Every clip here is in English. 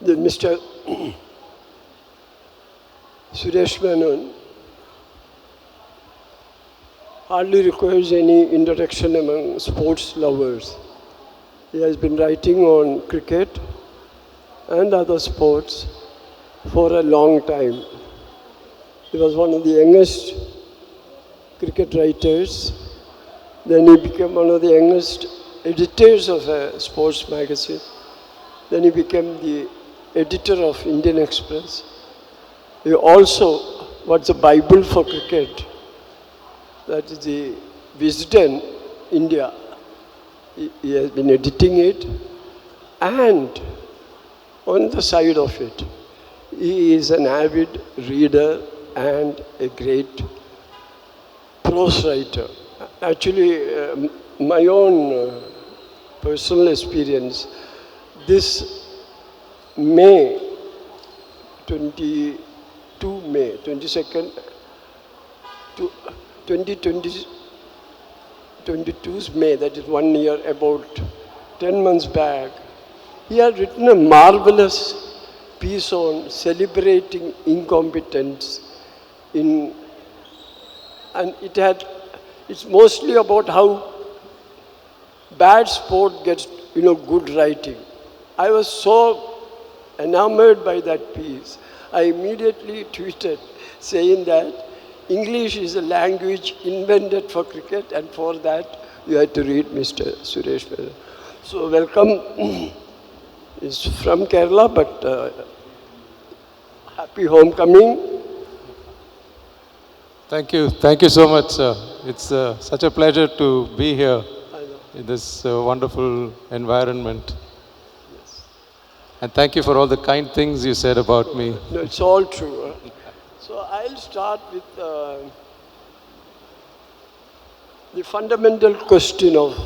The Mr. Suresh Menon hardly requires any introduction among sports lovers. He has been writing on cricket and other sports for a long time. He was one of the youngest cricket writers. Then he became one of the youngest editors of a sports magazine. Then he became the editor of Indian Express. He also was the Bible for cricket. That is the Wisden India. He has been editing it. And on the side of it, he is an avid reader and a great prose writer. Actually, my own personal experience, this May 22nd, 2022's May, that is 1 year, about 10 months back, he had written a marvelous piece on celebrating incompetence and it's mostly about how bad sport gets, good writing. I was so enamored by that piece. I immediately tweeted saying that English is a language invented for cricket, and for that you had to read Mr. Suresh Menon. So welcome. He's from Kerala, but happy homecoming. Thank you so much, sir. It's such a pleasure to be here in this wonderful environment. Yes. And thank you for all the kind things you said about me. No, it's all true. So I'll start with the fundamental question of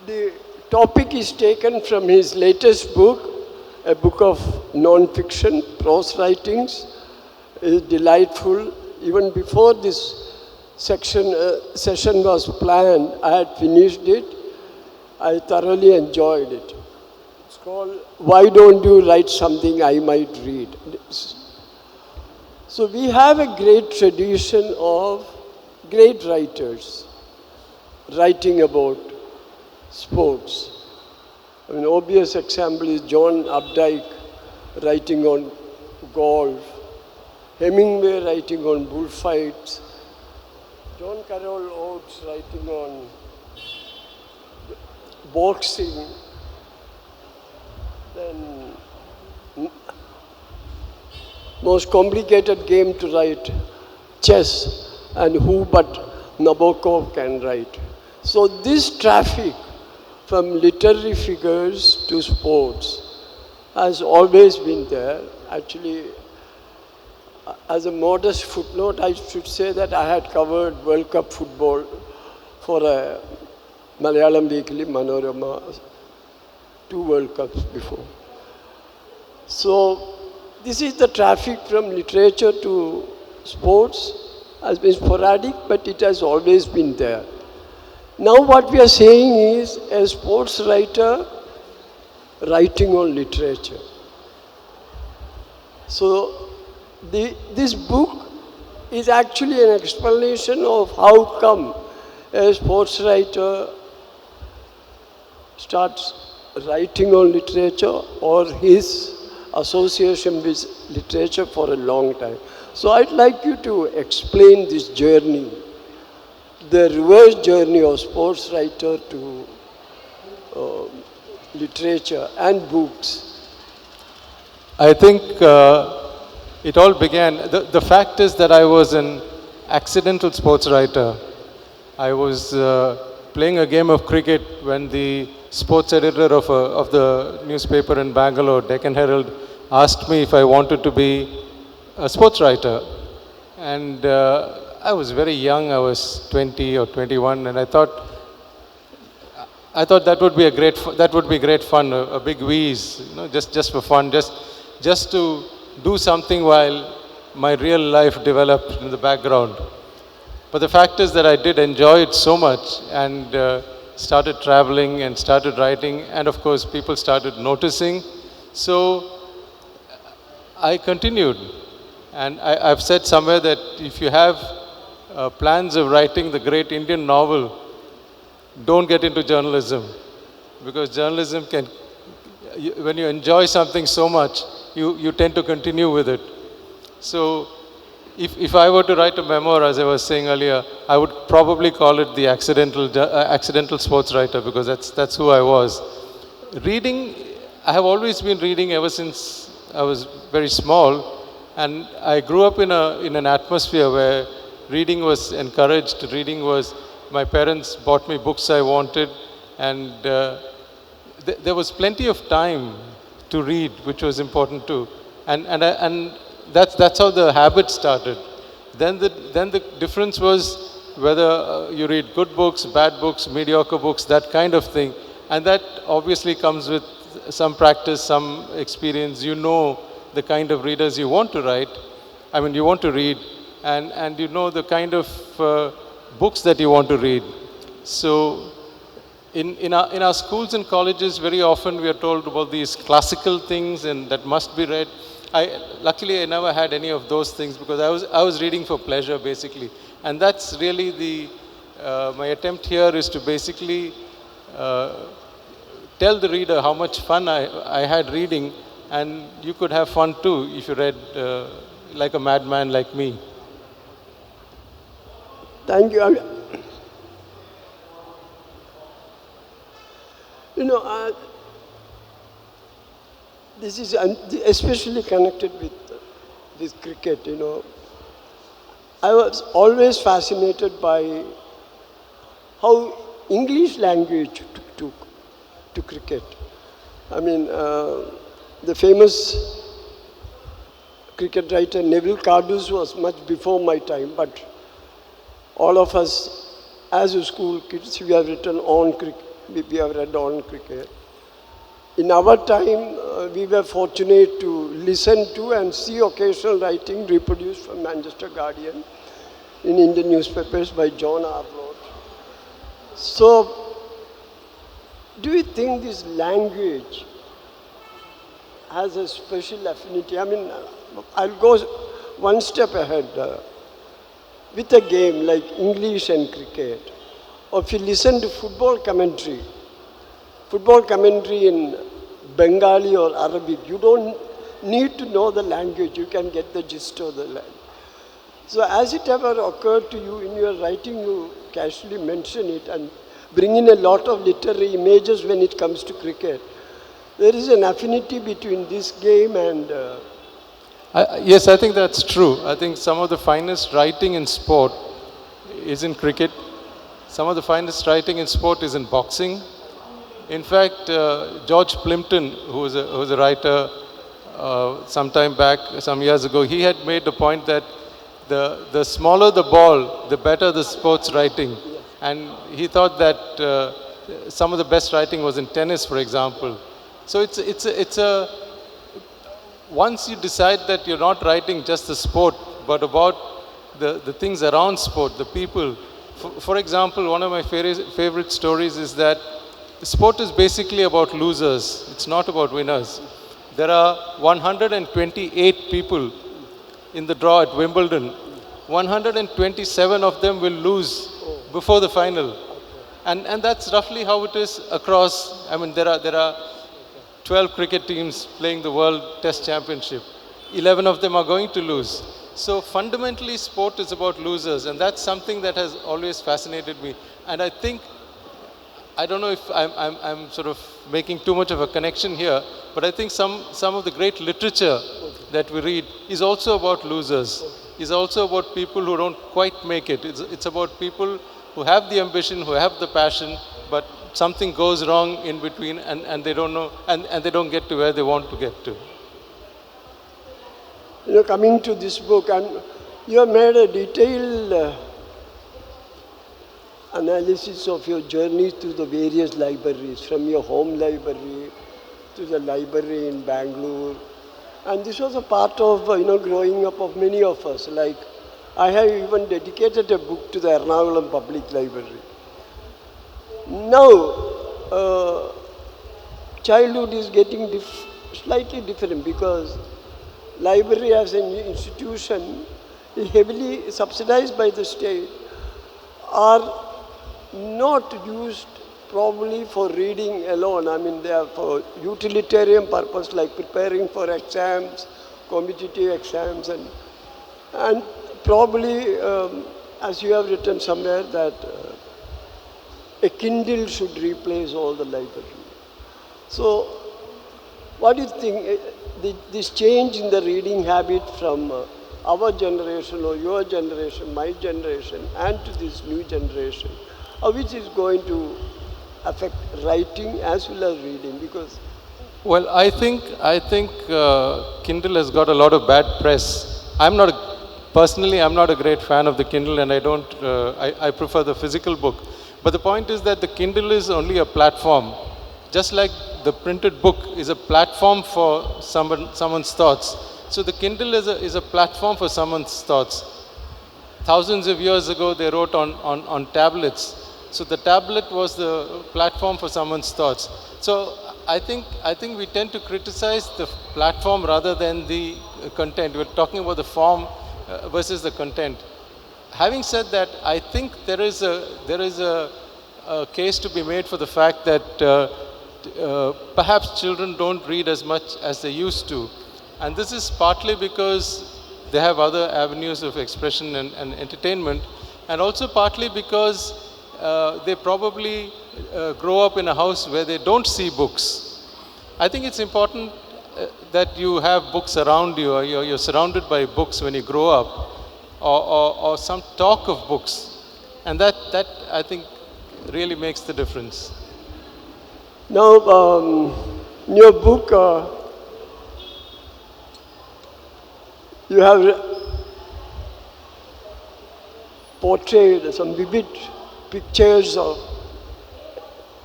the topic is taken from his latest book, a book of non-fiction, prose writings. It's delightful. Even before this session was planned, I had finished it. I thoroughly enjoyed it. It's called Why Don't You Write Something I Might Read? So we have a great tradition of great writers writing about sports. An obvious example is John Updike writing on golf, Hemingway writing on bullfights, John Carroll Oates writing on boxing, then most complicated game to write, chess, and who but Nabokov can write. So this traffic from literary figures to sports has always been there. Actually, as a modest footnote, I should say that I had covered World Cup football for a Malayalam weekly, Manorama, 2 World Cups before. So this is the traffic from literature to sports. Has been sporadic, but it has always been there. Now what we are saying is a sports writer writing on literature. So this book is actually an explanation of how come a sports writer starts writing on literature or his association with literature for a long time. So I'd like you to explain this journey, the reverse journey of sports writer to literature and books. I think it all began, the fact is that I was an accidental sports writer. I was playing a game of cricket when the sports editor of the newspaper in Bangalore, Deccan Herald, asked me if I wanted to be a sports writer. And I was very young, I was 20 or 21, and I thought that would be great fun, a big wheeze, just for fun, just to do something while my real life developed in the background. But the fact is that I did enjoy it so much and started traveling and started writing, and of course people started noticing So I continued, and I've said somewhere that if you have plans of writing the great Indian novel, don't get into journalism, because journalism can, when you enjoy something so much, you tend to continue with it. So if I were to write a memoir, as I was saying earlier, I would probably call it the accidental sports writer, because that's who I was. Reading, I have always been reading ever since I was very small, and I grew up in an atmosphere where reading was encouraged. Reading was, my parents bought me books I wanted, and there was plenty of time to read, which was important too. And that's how the habit started. Then the difference was whether you read good books, bad books, mediocre books, that kind of thing. And that obviously comes with some practice, some experience. You know the kind of readers you want to write, I mean, you want to read, and you know the kind of books that you want to read. So in our schools and colleges, very often we are told about these classical things and that must be read. Luckily, I never had any of those things, because I was reading for pleasure, basically. And that's really my attempt here is to basically tell the reader how much fun I had reading, and you could have fun too if you read like a madman like me. Thank you. You know, this is especially connected with cricket, you know. I was always fascinated by how English language took to cricket. I mean, the famous cricket writer Neville Cardus was much before my time, but all of us as a school kids, we have written on cricket, we have read on cricket. In our time, we were fortunate to listen to and see occasional writing reproduced from Manchester Guardian in Indian newspapers by John Arnold. So, do you think this language has a special affinity? I mean, I'll go one step ahead. With a game like English and cricket, or if you listen to football commentary in Bengali or Arabic, you don't need to know the language, you can get the gist of the language. So has it ever occurred to you in your writing, you casually mention it and bring in a lot of literary images when it comes to cricket? There is an affinity between this game and... Yes, I think that's true. I think some of the finest writing in sport is in cricket. Some of the finest writing in sport is in boxing. In fact, George Plimpton, who was a writer some time back, some years ago, he had made the point that the smaller the ball, the better the sports writing. And he thought that some of the best writing was in tennis, for example. So it's a once you decide that you're not writing just the sport, but about the things around sport, the people. For example, one of my favorite stories is that sport is basically about losers. It's not about winners. There are 128 people in the draw at Wimbledon. 127 of them will lose before the final. And that's roughly how it is across. I mean, there are 12 cricket teams playing the World Test Championship. 11 of them are going to lose. So fundamentally, sport is about losers, and that's something that has always fascinated me. And I think, I don't know if I'm sort of making too much of a connection here, but I think some of the great literature that we read is also about losers. Is also about people who don't quite make it. It's about people who have the ambition, who have the passion, but something goes wrong in between, and they don't know, and they don't get to where they want to get to. You know, coming to this book, and you have made a detailed analysis of your journey through the various libraries, from your home library to the library in Bangalore. And this was a part of, growing up of many of us. Like, I have even dedicated a book to the Ernakulam Public Library. Now, childhood is getting slightly different because library as an institution is heavily subsidized by the state, are not used probably for reading alone. I mean, they are for utilitarian purpose like preparing for exams, competitive exams, and probably, as you have written somewhere, that a Kindle should replace all the library. So, what do you think, this change in the reading habit from our generation or your generation, my generation, and to this new generation, which is going to affect writing as well as reading? Because well, I think Kindle has got a lot of bad press. Personally, I'm not a great fan of the Kindle, and I prefer the physical book. But the point is that the Kindle is only a platform, just like the printed book is a platform for someone's thoughts. So the Kindle is a platform for someone's thoughts. Thousands of years ago, they wrote on tablets. So the tablet was the platform for someone's thoughts. So I think we tend to criticize the platform rather than the content. We're talking about the form versus the content. Having said that, I think there is a case to be made for the fact that perhaps children don't read as much as they used to. And this is partly because they have other avenues of expression and entertainment, and also partly because they probably grow up in a house where they don't see books. I think it's important that you have books around you, or you're surrounded by books when you grow up, or some talk of books. And that I think really makes the difference. now, in your book, you have portrayed some vivid pictures of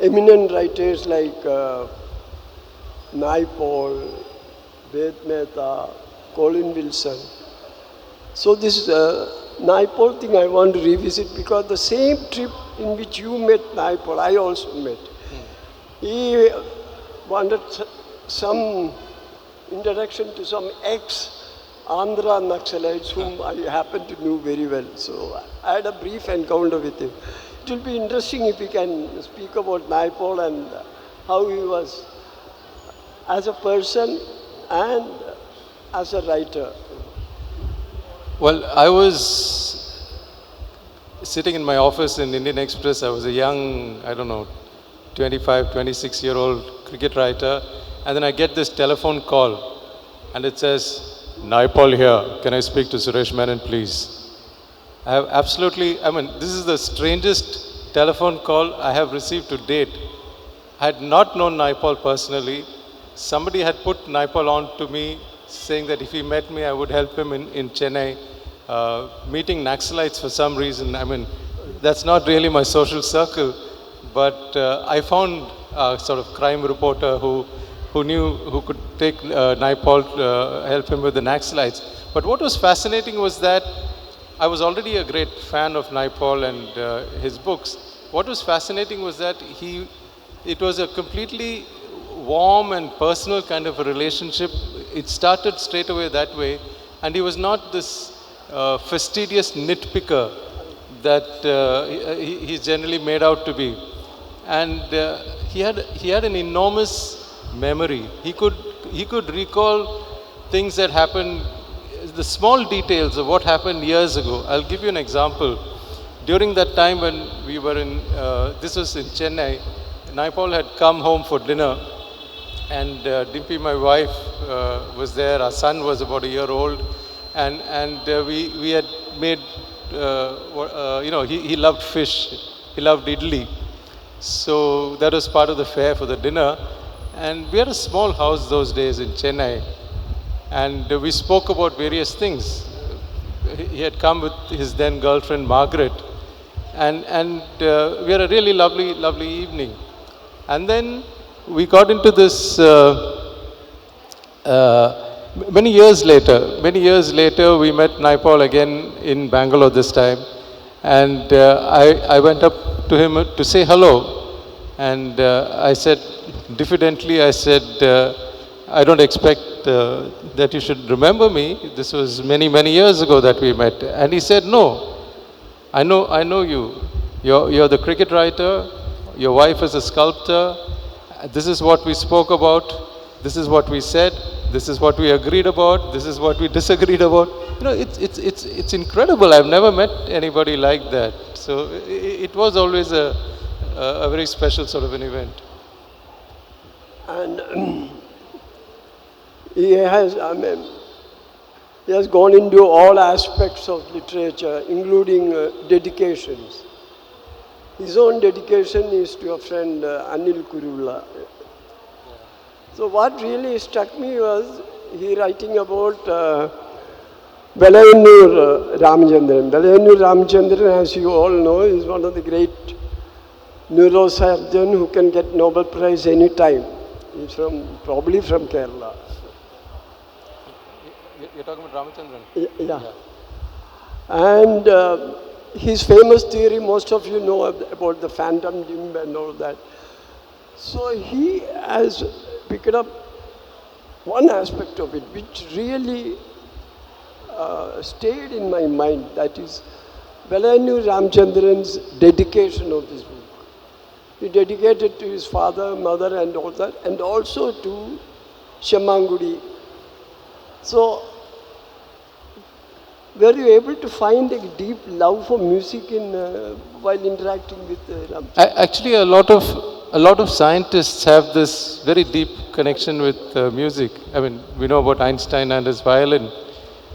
eminent writers like Naipaul, Ved Mehta, Colin Wilson. So this Naipaul thing I want to revisit because the same trip in which you met Naipaul, I also met. He wanted some introduction to some ex-Andhra Naxalites whom I happen to know very well. So I had a brief encounter with him. It will be interesting if you can speak about Naipaul and how he was as a person and as a writer. Well, I was sitting in my office in Indian Express. I was a young, 25, 26-year-old cricket writer. And then I get this telephone call and it says, Naipaul here, can I speak to Suresh Menon, please? I have this is the strangest telephone call I have received to date. I had not known Naipaul personally. Somebody had put Naipaul on to me, saying that if he met me, I would help him in Chennai, meeting Naxalites for some reason. That's not really my social circle, but I found a sort of crime reporter who could take Naipaul, help him with the Naxalites. But what was fascinating was that I was already a great fan of Naipaul and his books. What was fascinating was that it was a completely warm and personal kind of a relationship. It started straight away that way, and he was not this fastidious nitpicker that he's generally made out to be. And he had an enormous memory. He could recall things that happened, the small details of what happened years ago. I'll give you an example. During that time when we were this was in Chennai, Naipaul had come home for dinner, and Dimpy, my wife, was there. Our son was about a year old, and we had made, he loved fish, he loved idli. So that was part of the fare for the dinner. And we had a small house those days in Chennai, and we spoke about various things. He had come with his then girlfriend Margaret, and we had a really lovely evening. And then we got into this many years later we met Naipaul again in Bangalore this time, and I went up to him to say hello, and I said, diffidently, I said, I don't expect that you should remember me. This was many, many years ago that we met. And he said, no, I know you. You're the cricket writer. Your wife is a sculptor. This is what we spoke about. This is what we said. This is what we agreed about. This is what we disagreed about. You know, it's incredible. I've never met anybody like that. So it was always a very special sort of an event. And he has, he has gone into all aspects of literature, including dedications. His own dedication is to a friend, Anil Kurula. So what really struck me was he writing about Velayannur Ramachandran. Velayannur Ramachandran, as you all know, is one of the great neurosurgeon who can get Nobel Prize any time. He's probably from Kerala. You're talking about Ramachandran? Yeah. And his famous theory, most of you know about the phantom limb and all that. So he has picked up one aspect of it which really stayed in my mind, that is Velayannur Ramachandran's dedication of this book. He dedicated to his father, mother and all that, and also to Shemmangudi. So, were you able to find a deep love for music while interacting with Ramachandran? Actually, a lot of scientists have this very deep connection with music. I mean, we know about Einstein and his violin.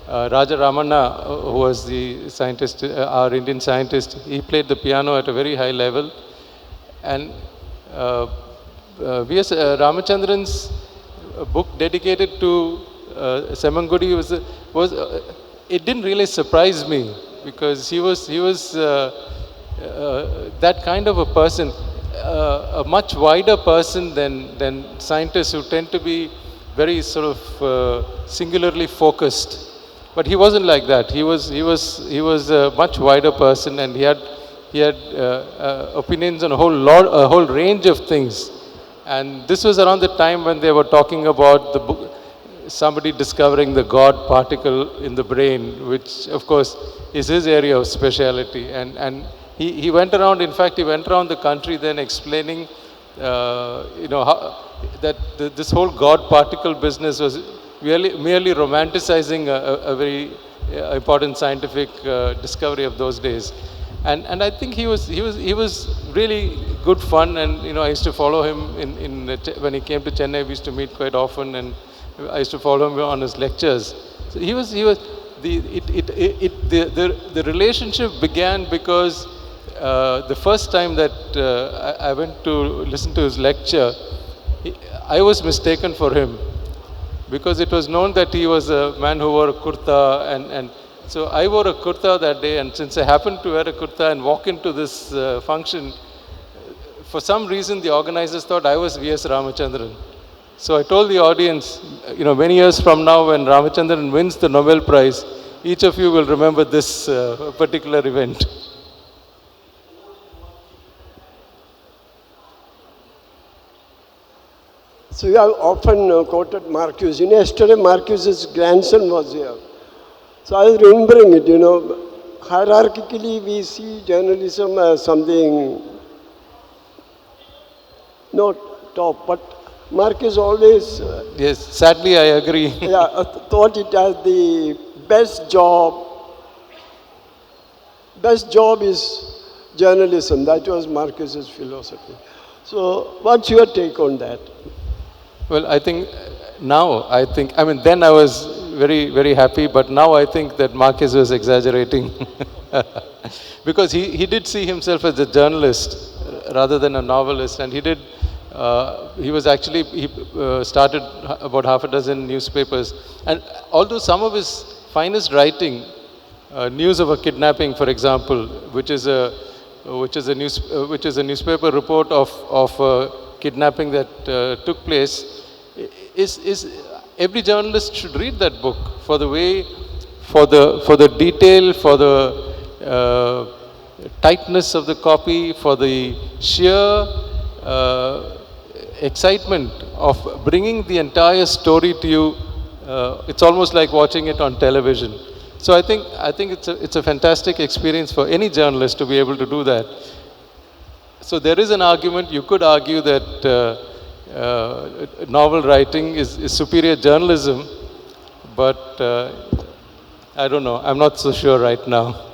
Raja Ramanna, who was the scientist, our Indian scientist, he played the piano at a very high level. And V.S. Ramachandran's book dedicated to Shemmangudi was it didn't really surprise me, because he was that kind of a person, a much wider person than scientists who tend to be very sort of singularly focused. But he wasn't like that. He was a much wider person, and he had opinions on a whole range of things. And this was around the time when they were talking about the book, somebody discovering the God particle in the brain, which of course is his area of specialty. And he went around, in fact, he went around the country then explaining, that this whole God particle business was merely romanticizing a very important scientific discovery of those days. And I think he was really good fun, and I used to follow him when he came to Chennai. We used to meet quite often, and I used to follow him on his lectures. So the relationship began because the first time that I went to listen to his lecture, I was mistaken for him, because it was known that he was a man who wore a kurta, and so I wore a kurta that day, and since I happened to wear a kurta and walk into this function, for some reason the organizers thought I was V.S. Ramachandran. So I told the audience, many years from now when Ramachandran wins the Nobel Prize, each of you will remember this particular event. So you have often quoted Marcuse. Yesterday Marcuse's grandson was here. So I was remembering it, hierarchically we see journalism as something not top, but Marcuse always... yes, sadly I agree. thought it as the best job. Best job is journalism. That was Marcuse's philosophy. So what's your take on that? Well, I think then I was very, very happy, but now I think that Marcuse was exaggerating. Because he did see himself as a journalist rather than a novelist, and he started about half a dozen newspapers. And although some of his finest writing, News of a Kidnapping, for example, which is a newspaper report of kidnapping that took place, is every journalist should read that book for the way, for the detail, for the tightness of the copy, for the sheer excitement of bringing the entire story to you, it's almost like watching it on television. So I think it's a fantastic experience for any journalist to be able to do that. So there is an argument, you could argue that novel writing is superior journalism, but I don't know, I'm not so sure right now.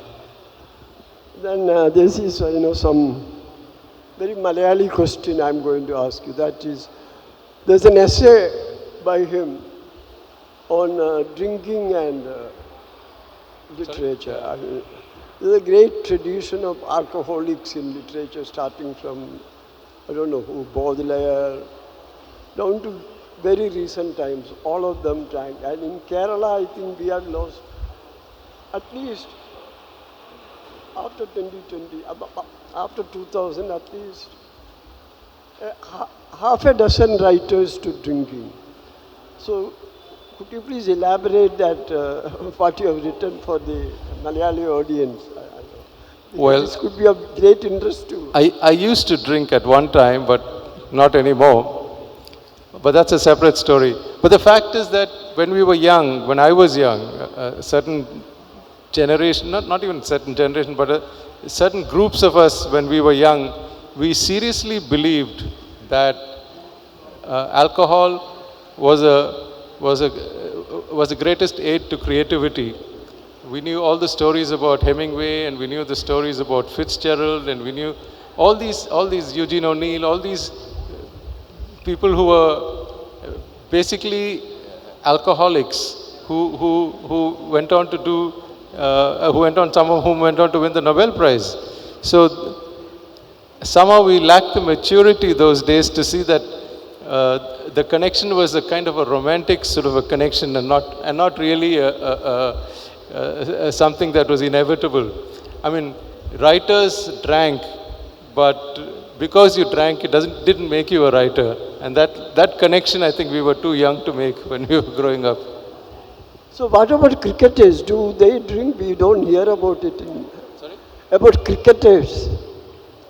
Then this is, some very Malayali question I'm going to ask you. That is, there's an essay by him on drinking and literature. I mean, there's a great tradition of alcoholics in literature, starting from, I don't know who, Baudelaire, down to very recent times. All of them drank. And in Kerala, I think we have lost at least after 2020, after 2000 at least, half a dozen writers to drinking. So could you please elaborate that, what you have written for the Malayali audience? Well, this could be of great interest to. I used to drink at one time, but not anymore. But that's a separate story. But the fact is that when we were young, when I was young, a certain generation, not even certain generation, but certain groups of us when we were young, we seriously believed that alcohol was the greatest aid to creativity. We knew all the stories about Hemingway, and we knew the stories about Fitzgerald, and we knew all these Eugene O'Neill, all these people who were basically alcoholics who went on to do, some of whom went on to win the Nobel Prize. So somehow we lacked the maturity those days to see that the connection was a kind of a romantic sort of a connection, and not really something that was inevitable. I mean, writers drank, but because you drank, it didn't make you a writer. And that connection, I think we were too young to make when we were growing up. So what about cricketers? Do they drink? We don't hear about it. Sorry? About cricketers.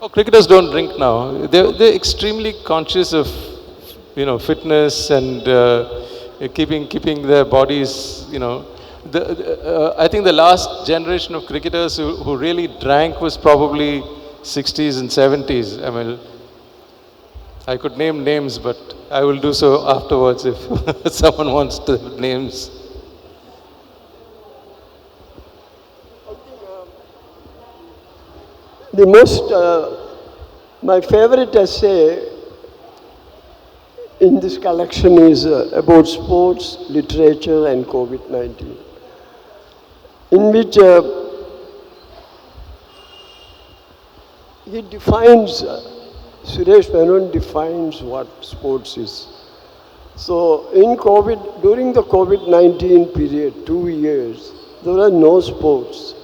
Oh, cricketers don't drink now. They're extremely conscious of, fitness and keeping their bodies, I think the last generation of cricketers who really drank was probably 60s and 70s. I mean, I could name names, but I will do so afterwards if someone wants to names. The my favorite essay in this collection is about sports, literature, and COVID-19, in which he defines, Suresh Menon defines what sports is. So during the COVID-19 period, 2 years, there were no sports.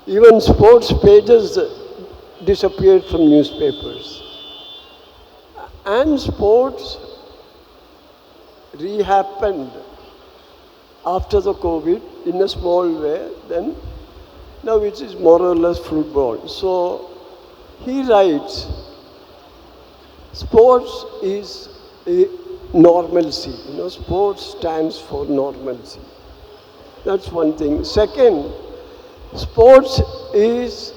Even sports pages disappeared from newspapers. And sports rehappened after the COVID in a small way, then now it is more or less football. So he writes, sports is a normalcy. Sports stands for normalcy. That's one thing. Second, sports is,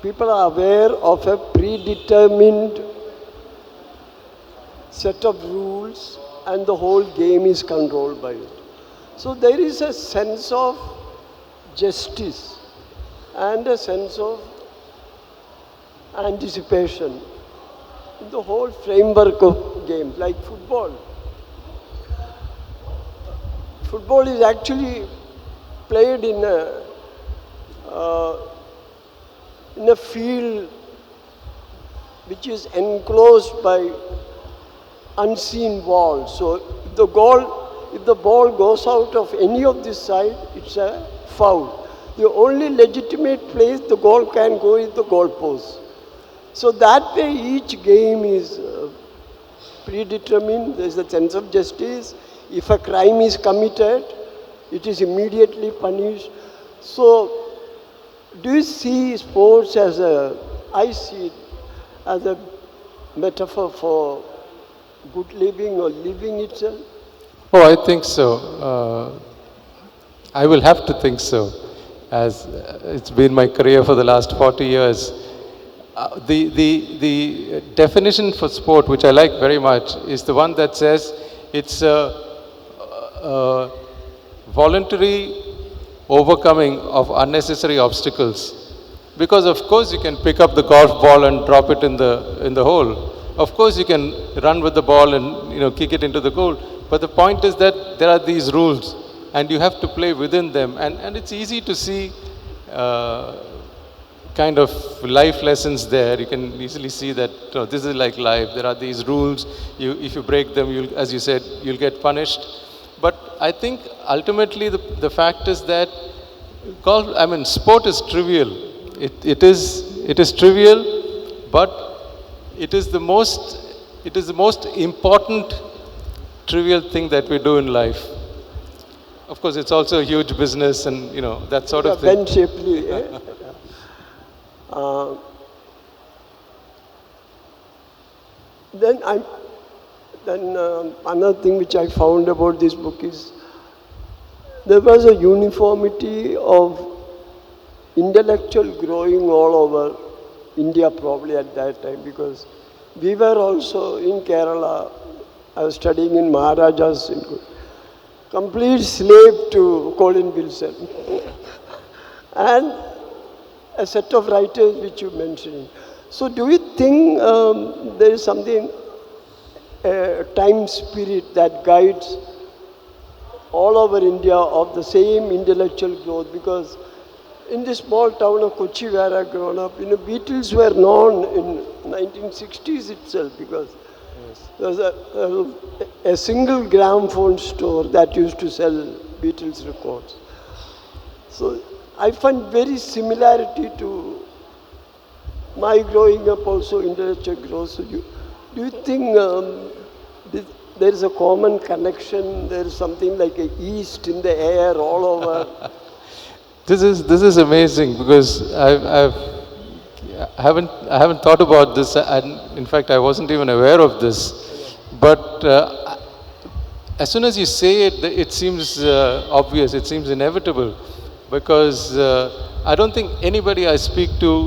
people are aware of a predetermined set of rules, and the whole game is controlled by it. So there is a sense of justice and a sense of anticipation in the whole framework of games, like football. Football is actually played in a field which is enclosed by unseen walls. So if the ball goes out of any of this side, it's a foul. The only legitimate place the goal can go is the goal post. So that way each game is predetermined. There's a sense of justice. If a crime is committed, it is immediately punished. So do you see sports as I see it as a metaphor for good living or living itself? Oh, I think so. I will have to think so, as it's been my career for the last 40 years. The definition for sport, which I like very much, is the one that says it's a voluntary overcoming of unnecessary obstacles. Because of course you can pick up the golf ball and drop it in the hole. Of course you can run with the ball and kick it into the goal. But the point is that there are these rules, and you have to play within them. And it's easy to see kind of life lessons there. You can easily see that this is like life. There are these rules. If you break them, as you said, you'll get punished. But I think ultimately the fact is that sport is trivial. It is trivial, but it is the most important trivial thing that we do in life. Of course, it's also a huge business and that sort of thing. Ben-shapely. Then another thing which I found about this book is there was a uniformity of intellectual growing all over India probably at that time, because we were also in Kerala. I was studying in Maharajas, complete slave to Colin Wilson. And a set of writers which you mentioned. So do you think there is something, time spirit that guides all over India of the same intellectual growth? Because in the small town of Kochi where I grown up, Beatles were known in 1960s itself, because there was a single gramophone store that used to sell Beatles records. So I find very similarity to my growing up also intellectual growth. So do you think there is a common connection? There is something like a yeast in the air all over? This is amazing, because I haven't thought about this, and in fact I wasn't even aware of this. But as soon as you say it, it seems obvious. It seems inevitable, because I don't think anybody I speak to,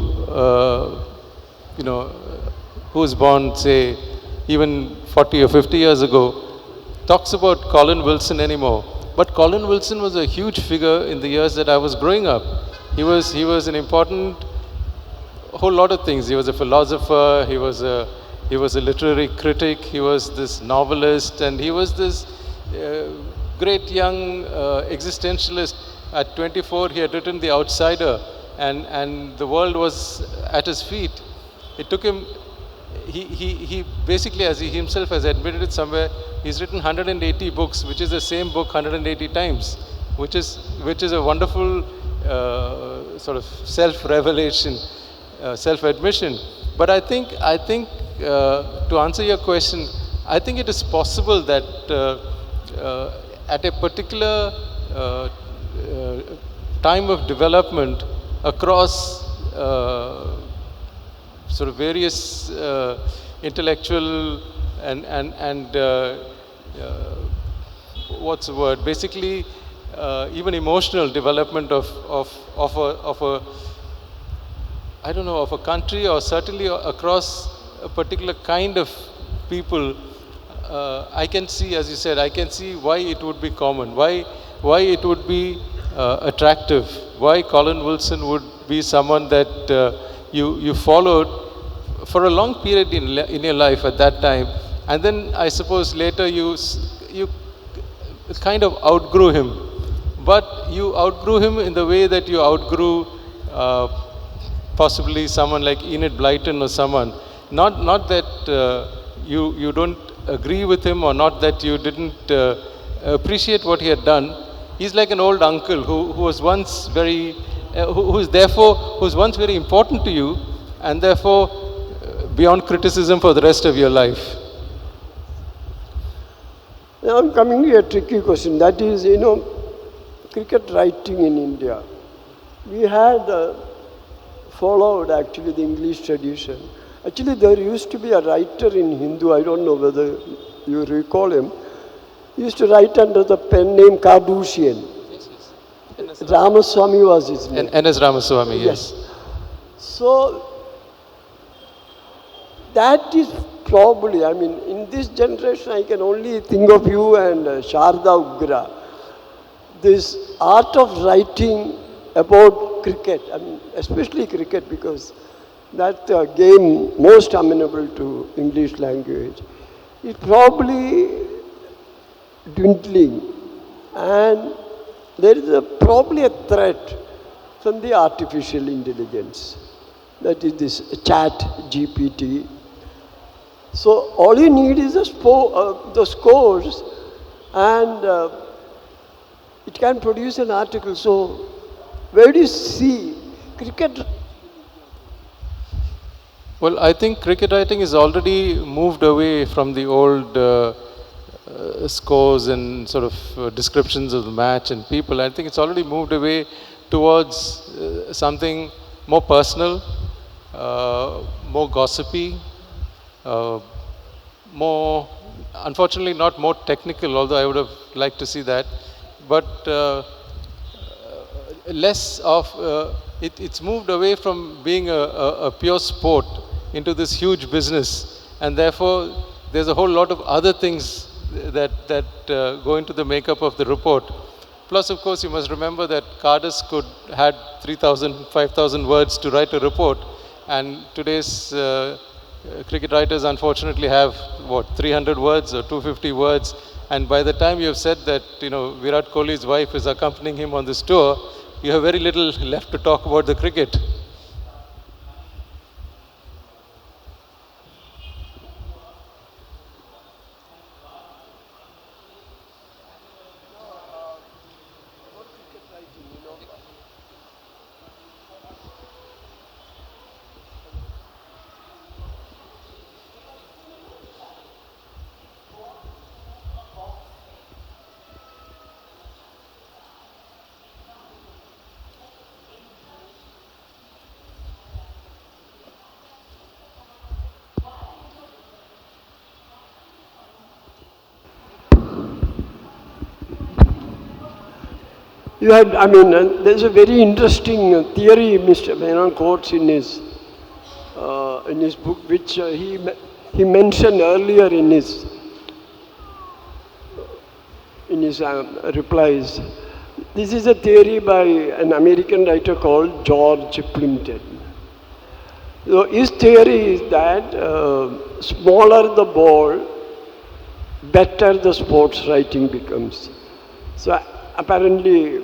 who was born, say, even 40 or 50 years ago, talks about Colin Wilson anymore. But Colin Wilson was a huge figure in the years that I was growing up. He was an important whole lot of things. He was a philosopher. He was a literary critic. He was this novelist, and he was this great young existentialist. At 24, he had written *The Outsider*, and the world was at his feet. It took him. He basically, as he himself has admitted it somewhere, he's written 180 books, which is the same book 180 times, which is a wonderful sort of self-revelation, self-admission. But I think to answer your question, I think it is possible that at a particular time of development across sort of various intellectual and what's the word? Basically, even emotional development of a I don't know, of a country, or certainly across a particular kind of people. I can see, as you said, I can see why it would be common, why it would be attractive, why Colin Wilson would be someone that you followed for a long period in your life at that time, and then I suppose later you kind of outgrew him, but you outgrew him in the way that you outgrew possibly someone like Enid Blyton or someone. Not that you don't agree with him, or not that you didn't appreciate what he had done. He's like an old uncle who was once very, who's once very important to you, and therefore beyond criticism for the rest of your life. Now I'm coming to a tricky question. That is, cricket writing in India. We had followed actually the English tradition, Actually, there used to be a writer in Hindu, I don't know whether you recall him. He used to write under the pen name Cardusian. Ramaswamy was his name. N.S. Ramaswamy, yes. So, that is probably, I mean, in this generation, I can only think of you and Sharda Ugra. This art of writing about cricket, I mean, especially cricket, because that's the game most amenable to English language, is probably dwindling. And there is probably a threat from the artificial intelligence. That is this chat GPT. So all you need is the scores, and it can produce an article. So where do you see cricket? Well, I think cricket writing is already moved away from the old scores and sort of descriptions of the match and people. I think it's already moved away towards something more personal, more gossipy, more, unfortunately not more technical, although I would have liked to see that, but less of, it's moved away from being a pure sport into this huge business, and therefore there's a whole lot of other things that go into the makeup of the report. Plus, of course, you must remember that Cardus had 3,000, 5,000 words to write a report, and today's cricket writers unfortunately have, 300 words or 250 words, and by the time you have said that, Virat Kohli's wife is accompanying him on this tour, you have very little left to talk about the cricket. You had, I mean, there's a very interesting theory Mr. Menon quotes in his book, which he mentioned earlier in his replies. This is a theory by an American writer called George Plimpton. So his theory is that smaller the ball, better the sports writing becomes. So apparently,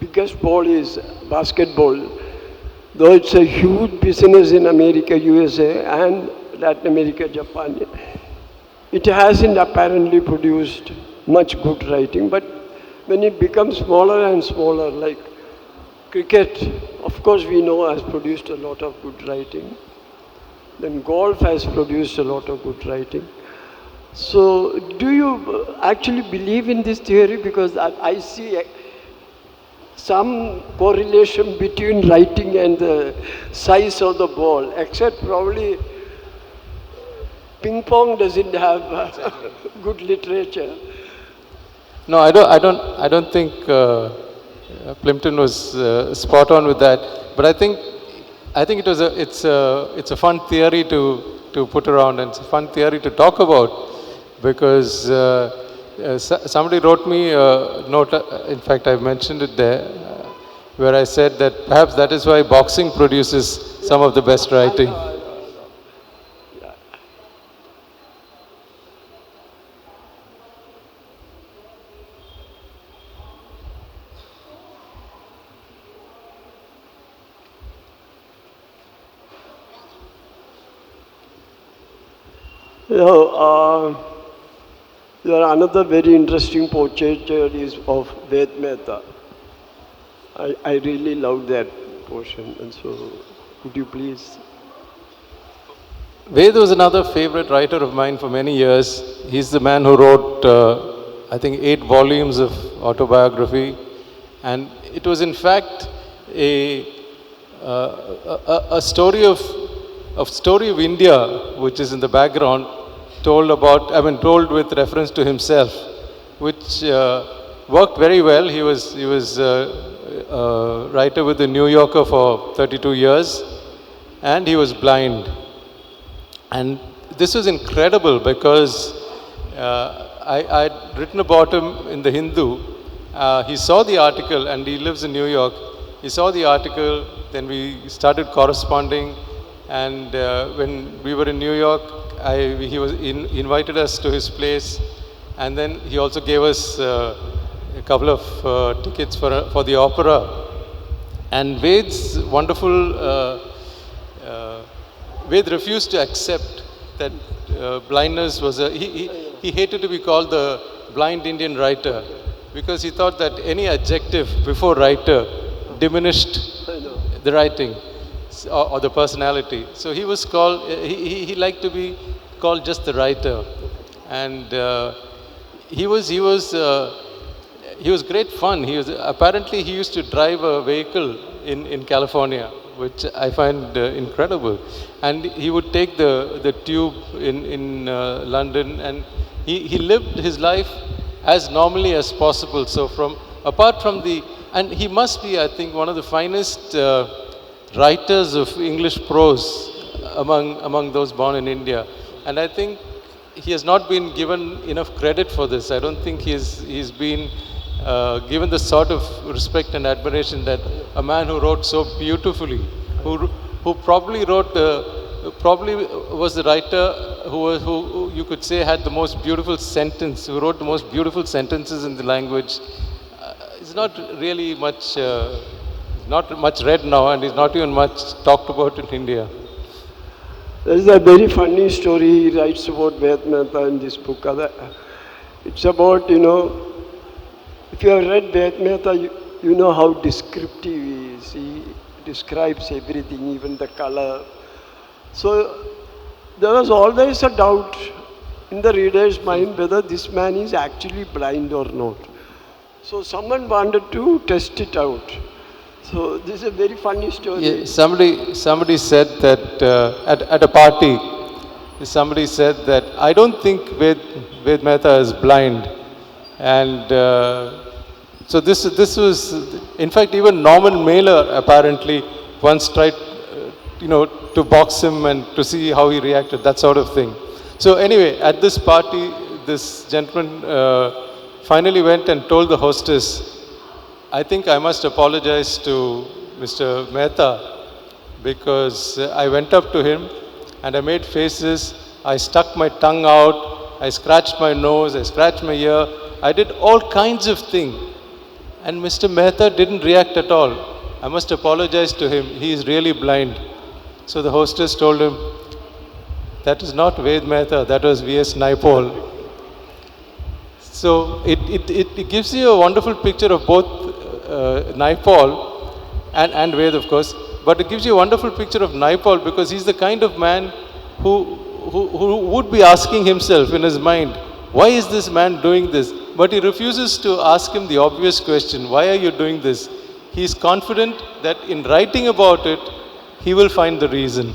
biggest ball is basketball, though it's a huge business in America, USA, and Latin America, Japan. It hasn't apparently produced much good writing, but when it becomes smaller and smaller, like cricket, of course we know has produced a lot of good writing. Then golf has produced a lot of good writing. So do you actually believe in this theory? Because I see some correlation between writing and the size of the ball, except probably ping pong doesn't have good literature. No, I don't think Plimpton was spot on with that. But I think it's a fun theory to put around, and it's a fun theory to talk about, because somebody wrote me a note. In fact, I mentioned it there, where I said that perhaps that is why boxing produces some of the best writing. There are another very interesting portraiture is of Ved Mehta. I really love that portion, and so could you please? Ved was another favorite writer of mine for many years. He's the man who wrote, I think, 8 volumes of autobiography, and it was in fact a story of a story of India, which is in the background, told with reference to himself, which worked very well. He was a writer with the New Yorker for 32 years, and he was blind. And this was incredible because I'd written about him in the Hindu. He saw the article, and he lives in New York. He saw the article, then we started corresponding, and when we were in New York, he invited us to his place, and then he also gave us a couple of tickets for the opera. And Ved's Ved refused to accept that blindness was he hated to be called the blind Indian writer, because he thought that any adjective before writer diminished the writing or the personality. So he was called, he liked to be called just the writer. And he was great fun. Apparently he used to drive a vehicle in California, which I find incredible. And he would take the tube in London, and he lived his life as normally as possible. So and he must be, I think, one of the finest writers of English prose among those born in India. And I think he has not been given enough credit for this. I don't think he's been given the sort of respect and admiration that a man who wrote so beautifully, who probably was the writer who you could say had the most beautiful sentence, who wrote the most beautiful sentences in the language. It's not really much, not much read now, and is not even much talked about in India. There is a very funny story he writes about Ved Mehta in this book. It's about, if you have read Ved Mehta, you know how descriptive he is. He describes everything, even the color. So there was always a doubt in the reader's mind whether this man is actually blind or not. So someone wanted to test it out. So this is a very funny story. Yeah, somebody said that at a party, somebody said that I don't think Ved Mehta is blind, and so this was, in fact, even Norman Mailer apparently once tried, to box him and to see how he reacted, that sort of thing. So anyway, at this party, this gentleman finally went and told the hostess, I think I must apologize to Mr. Mehta, because I went up to him and I made faces, I stuck my tongue out, I scratched my nose, I scratched my ear, I did all kinds of things. And Mr. Mehta didn't react at all. I must apologize to him, he is really blind. So the hostess told him, that is not Ved Mehta, that was V.S. Naipaul. So it gives you a wonderful picture of both Naipaul and Ved, of course, but it gives you a wonderful picture of Naipaul because he's the kind of man who would be asking himself in his mind, why is this man doing this? But he refuses to ask him the obvious question, why are you doing this? He's confident that in writing about it, he will find the reason.